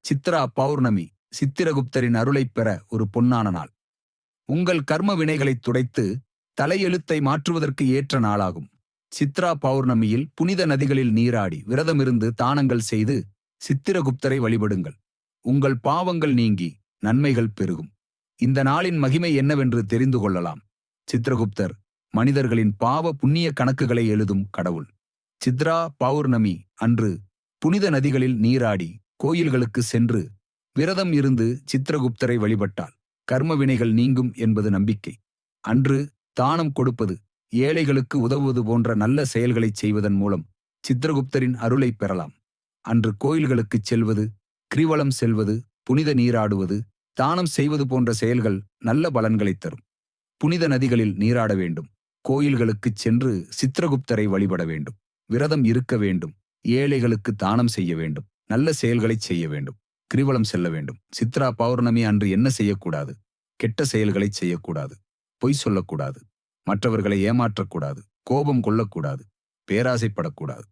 சித்ரா பௌர்ணமி சித்திரகுப்தரின் அருளைப் பெற ஒரு பொன்னான நாள். உங்கள் கர்ம வினைகளைத் துடைத்து தலையெழுத்தை மாற்றுவதற்கு ஏற்ற நாளாகும். சித்ரா பௌர்ணமியில் புனித நதிகளில் நீராடி விரதமிருந்து தானங்கள் செய்து சித்திரகுப்தரை வழிபடுங்கள். உங்கள் பாவங்கள் நீங்கி நன்மைகள் பெருகும். இந்த நாளின் மகிமை என்னவென்று தெரிந்து கொள்ளலாம். சித்திரகுப்தர் மனிதர்களின் பாவ புண்ணிய கணக்குகளை எழுதும் கடவுள். சித்ரா பௌர்ணமி அன்று புனித நதிகளில் நீராடி கோயில்களுக்கு சென்று விரதம் இருந்து சித்திரகுப்தரை வழிபட்டால் கர்ம வினைகள் நீங்கும் என்பது நம்பிக்கை. அன்று தானம் கொடுப்பது, ஏழைகளுக்கு உதவுவது போன்ற நல்ல செயல்களைச் செய்வதன் மூலம் சித்திரகுப்தரின் அருளை பெறலாம். அன்று கோயில்களுக்குச் செல்வது, கிரிவலம் செல்வது, புனித நீராடுவது, தானம் செய்வது போன்ற செயல்கள் நல்ல பலன்களைத் தரும். புனித நதிகளில் நீராட வேண்டும். கோயில்களுக்குச் சென்று சித்திரகுப்தரை வழிபட வேண்டும். விரதம் இருக்க வேண்டும். ஏழைகளுக்கு தானம் செய்ய வேண்டும். நல்ல செயல்களைச் செய்ய வேண்டும். கிரிவலம் செல்ல வேண்டும். சித்ரா பௌர்ணமி அன்று என்ன செய்யக்கூடாது? கெட்ட செயல்களைச் செய்யக்கூடாது. பொய் சொல்லக்கூடாது. மற்றவர்களை ஏமாற்றக்கூடாது. கோபம் கொள்ளக்கூடாது. பேராசைப்படக்கூடாது.